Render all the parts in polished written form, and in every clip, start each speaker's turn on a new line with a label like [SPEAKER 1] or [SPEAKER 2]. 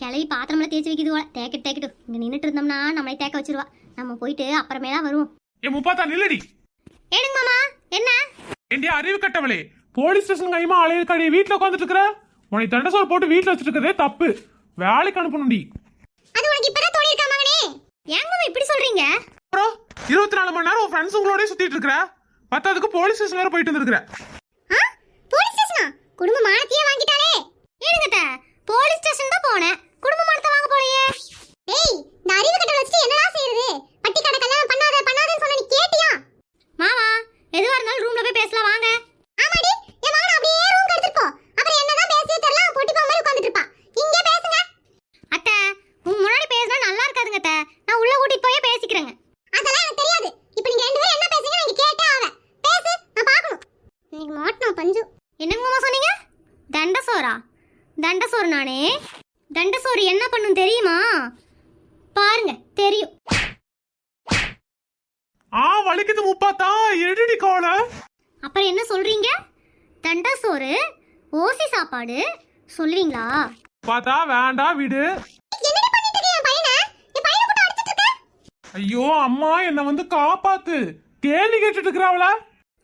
[SPEAKER 1] கிளவி பாத்திரமெல்லாம் தேய்ச்சி வைக்குது போல. தேக்கட்டும் இங்க நின்றுட்டு இருந்தோம்னா நம்மளை தேக்க வச்சிருவா. நம்ம போயிட்டு அப்புறமேலா வருவோம்.
[SPEAKER 2] முப்பாத்தா நில்லடி.
[SPEAKER 1] ஏனுங்க மாமா என்ன
[SPEAKER 2] என் அறிவு கட்டவளே, போலீஸ் ஸ்டேஷன் கைமா அலையக்காடி வீட்டுல உட்காந்துட்டு இருக்கிற. உனக்கு தண்டசோறு போட்டு வீட்டுல வச்சுட்டு இருக்கிறதே தப்பு. வேலைக்கு அனுப்பணும்டி.
[SPEAKER 1] அது உனக்கு இப்பதான் தோணிருக்கா மகனே? ஏங்க மாமா இப்படி சொல்றீங்க?
[SPEAKER 2] அப்புறம் 24 மணி நேரம் உன் ஃப்ரெண்ட்ஸ் உங்களோட சுத்திட்டு இருக்கிற. பத்தாவதுக்கு போலீஸ் ஸ்டேஷன் வேற போயிட்டு வந்துருக்கிற.
[SPEAKER 1] போலீஸ் ஸ்டேஷனா? குடும்ப மானத்தையே வாங்கிட்டாளே. ஏனுங்க போலீஸ் ஸ்டேஷன் தான் போனேன், குடும்ப மானத்தை வாங்க போறியே. டேய் இந்த அறிவு கட்ட வச்சிட்டு என்னடா செய்யறது? பட்டி கடை கல்யாணம் பண்ணாதன்னு சொன்ன நீ கேட்டியா? மாமா எதுவா இருந்தாலும் ரூம்ல போய் பேசலாம் வாங்க. ஆமாடி என் மகன் அப்படியே ரூம் எடுத்துட்டு போ. அப்புறம் என்னதான் பேசியே தெரியல, பொட்டி பா மாதிரி உட்கார்ந்துட்டு இருப்பா. இங்கே பேசுங்க. அத்தை உங்க முன்னாடி பேசினா நல்லா இருக்காதுங்க அத்தை. நான் உள்ள கூட்டிட்டு போய் பேசிக்கிறேங்க. அதெல்லாம் எனக்கு தெரியாது. இப்போ நீங்க ரெண்டு பேரும் என்ன பேசுறீங்க நான் கேட்டே ஆவேன். பேசு நான் பார்க்கணும். இன்னைக்கு மாட்டணும் பஞ்சு. என்னங்க மாமா சொன்னீங்க? தண்டசோரா? தண்டசோறு நானே. தண்டசோறு என்ன பண்ணும் தெரியுமா? பாருங்க தெரியும்.
[SPEAKER 2] வலிக்குது முப்பாத்தா, எடுடி கோல.
[SPEAKER 1] அப்புறம் என்ன சொல்றீங்க? தண்டசோறு ஓசி சாப்பாடு சொல்லுவீங்களா?
[SPEAKER 2] பாத்தா வேண்டாம் விடு.
[SPEAKER 1] என்னடி பண்ணிட்டு இருக்க என் பையனை? என் பையனை போட்டு அடிச்சிட்டு இருக்க.
[SPEAKER 2] ஐயோ அம்மா என்ன வந்து காப்பாத்து. கேள்வி கேட்டுட்டு இருக்கறாவளா?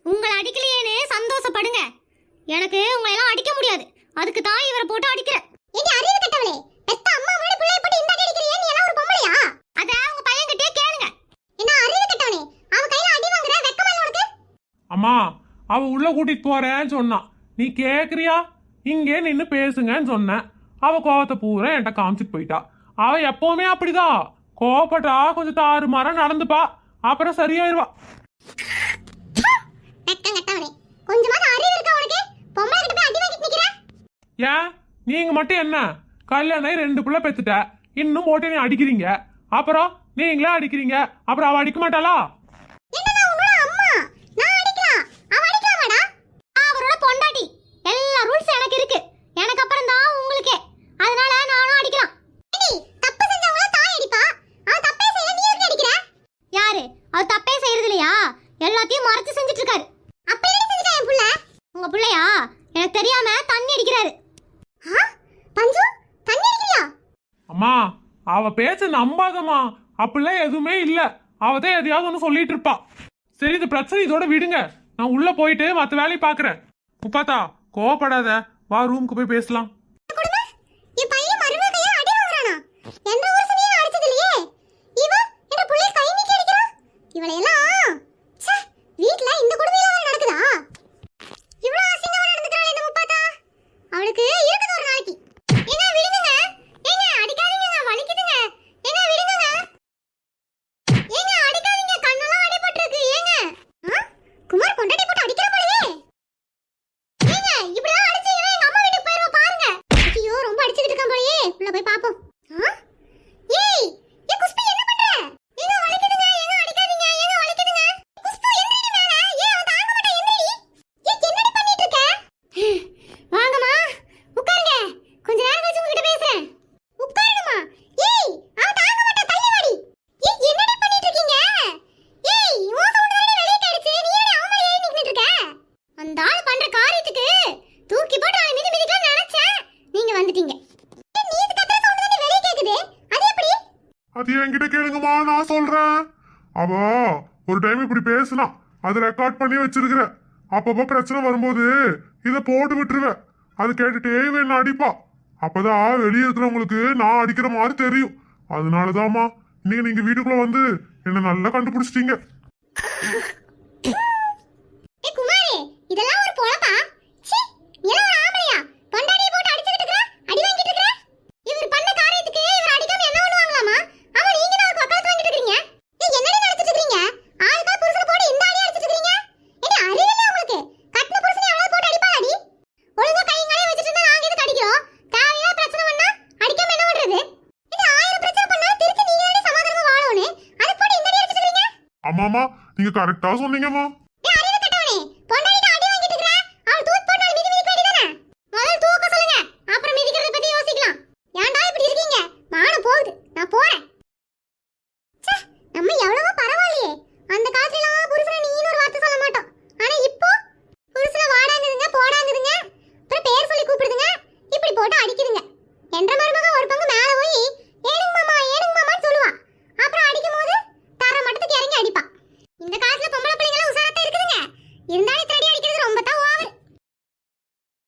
[SPEAKER 1] உங்களை அடிக்கலையேன்னு சந்தோஷப்படுங்க. எனக்கு உங்களை எல்லாம் அடிக்க முடியாது. அதுக்கு தான் இவரை போட்டு அடிக்கிறேன். ஏண்டி அறிவு கட்டவளே, பெத்த அம்மா மாதிரி புள்ளைய போட்டு இந்த அடி அடிக்கறியே? நீ எல்லாம் ஒரு பொம்பளையா? அத உங்க பையன் கிட்டே கேளுங்க. என்ன அறிவு கட்டவனே, அவ கையில அடி வாங்குற வெக்கமா இல்ல உனக்கு?
[SPEAKER 2] அம்மா அவ உள்ள கூட்டிட்டு போறேன்னு சொன்னா, நீ கேக்குறியா? இங்கே நின்னு பேசுங்கன்னு சொன்னேன். அவ கோவத்தை பூரா என்கிட்ட காமிச்சிட்டு போயிட்டா. அவ எப்பவுமே அப்படிதான், கோவப்பட்டா கொஞ்சம் தாறுமாறா நடந்துப்பா, அப்புறம் சரியாயிருவா.
[SPEAKER 1] கொஞ்சமாவது அறிவு இருக்கா உனக்கு? பொம்பளை கிட்ட போய் அடி வாங்கிட்டு நிக்கிற.
[SPEAKER 2] ஏன் நீங்க மட்டும் என்ன கல்யாணம் 2 பிள்ளை பெத்துட்ட, இன்னும் போட்டு நீ அடிக்கிறீங்க, அப்புறம் நீங்களே அடிக்கிறீங்க, அப்புறம் அவ அடிக்க மாட்டாளா?
[SPEAKER 1] என்னடா உன்னோட அம்மா நான் அடிக்கலாம், அவ அடிக்கலாமாடா? அவரோட பொண்டாட்டி. எல்லா ரூல்ஸ் எனக்கு இருக்கு. எனக்கு அப்புறம் தான் உங்களுக்கு. அதனால நானும் அடிக்கலாம். ஏடி தப்பு செஞ்சவங்கள தாய் அடிப்பா. அவ தப்பே செய்யல, நீ எதுக்கு அடிக்கிற? யாரு அவ தப்பே செய்யறது இல்லையா? எல்லாத்தையும் மறைச்சு செஞ்சிட்டு இருக்காரு. அப்ப என்ன செஞ்சிட்டா என் புள்ள? உங்க புள்ளையா? எனக்கு தெரியாம தண்ணி அடிக்கிறாரு. பஞ்சு தண்ணி அடிக்கிறியா?
[SPEAKER 2] அம்மா அவ பேச்ச நம்பாதம்மா, அப்படிலாம் எதுவுமே இல்ல. அவதான் எதையாவது ஒன்று சொல்லிட்டு இருப்பா. சரி இந்த பிரச்சனை இதோட விடுங்க, நான் உள்ள போயிட்டு மற்ற வேலையை பாக்குறேன். முப்பாத்தா கோவப்படாத, வா ரூமுக்கு போய் பேசலாம்.
[SPEAKER 1] என் பையன் மருமகையா அடி வாங்குறானா? எந்த ஊர்சனையும் அடிச்சது இல்லையே. இவ என்ன புள்ளைய கை நீட்டி அடிக்கிறா? இவளை எல்லாம் ச்சே, வீட்ல இந்த குடுமையில நடக்குதா? இவ்ளோ அசிங்கமா நடந்துக்கறாளே இந்த முப்பாத்தா. அவளுக்கு இருக்குது ஒரு நாளைக்கு. ஏங்க விடுங்க. ஏங்க அடிக்காதீங்க, வலிக்குதுங்க. ஏங்க விடுங்க. ஏங்க அடிக்காதீங்க, கண்ணெல்லாம் அடிபட்டிருக்கு. ஏங்க குமார் பொண்டாட்டி போட்டு அடிக்கிற போலயே. ஏங்க இப்படிலாம் அடிச்சு இவன் எங்க அம்மா வீட்டுக்கு போயிருவா பாருங்க. ஐயோ ரொம்ப அடிச்சிட்டு இருக்கான் போலயே. உள்ள போய் பாப்போம். ஏய் ஏ குஸ்பி என்ன பண்ற? ஏங்க வலிக்குதுங்க. ஏங்க அடிக்காதீங்க. ஏங்க வலிக்குதுங்க. குஸ்பி எந்திரிடி மேல. ஏய் அவ தாங்க மாட்டா எந்திரிடி. ஏய் என்னடி பண்ணிட்டு இருக்க? வாங்கம்மா உட்காருங்க. கொஞ்ச நேரம் கழிச்சு உங்ககிட்ட பேசுறேன். உட்காருமா. ஏய் அவ தாங்க மாட்டா தள்ளி வாடி. ஏய் என்னடி பண்ணிட்டு இருக்கீங்க? ஏய் உன் சவுண்ட் தானே வெளிய கேடுச்சு. நீ ஏன் அவன் மேல ஏறி நின்னுட்டு இருக்க? அந்த ஆள் பண்ற காரியத்துக்கு தூக்கி போட்டு அவன் மீதி மிதிக்கலாம் நினைச்சேன். நீங்க வந்துட்டீங்க. நீ கத்துற சவுண்ட் தானே வெளிய கேக்குது. அது எப்படி?
[SPEAKER 2] அது என்கிட்ட கேளுங்கம்மா, நான் சொல்றேன். அவ ஒரு டைம் இப்படி பேசினா, அதை ரெக்கார்ட் பண்ணி வச்சிருக்கிற. அப்பப்போ பிரச்சனை வரும்போது இதை போட்டு விட்டுருவேன். அது கேட்டுட்டே என்ன அடிப்பா. அப்பதான் வெளியே இருக்கிறவங்களுக்கு நான் அடிக்கிற மாதிரி தெரியும். அதனாலதாம்மா இன்னைக்கு நீங்க வீட்டுக்குள்ள வந்து என்ன நல்லா கண்டுபிடிச்சிட்டீங்க.
[SPEAKER 1] ஏய் குமாரே, இதெல்லாம் ஒரு பொழப்பா? சீ, நீ எல்லாம் ஒரு ஆம்பளையா? பொண்டாட்டியை போட்டு அடிச்சிட்டு இருக்கற, அடி வாங்கிட்டு இருக்கற. இவர் பண்ண காரியத்துக்கு இவர் அடிக்காம என்ன பண்ணுவாங்களாமா? ஆமா நீங்க தான் அவருக்கு வக்காலத்து வாங்கிட்டு இருக்கீங்க. ஏய் என்னடி நடந்துட்டு இருக்கீங்க? ஆளுக்கா புருஷனை போட்டு இந்த அடி அடிச்சிட்டு இருக்கீங்க. ஏடி அறிவில்லை உங்களுக்கு? கட்டின புருஷனை எவ்வளவு போட்டு அடிப்பாடி? ஒழுங்கா கைங்களே வச்சிட்டு இருந்தா நாங்க எதுக்கு அடிக்கிறோம்? தேவையா பிரச்சனை பண்ணா அடிக்காம என்ன பண்றது? இது 1000 பிரச்சனை பண்ணா திருப்பி நீங்க தானே சமாதானமா வாழணும். அது போட்டு இந்த அடி அடிச்சிட்டு இருக்கீங்க.
[SPEAKER 2] ஆமாமா நீங்க கரெக்டா சொன்னீங்கம்மா.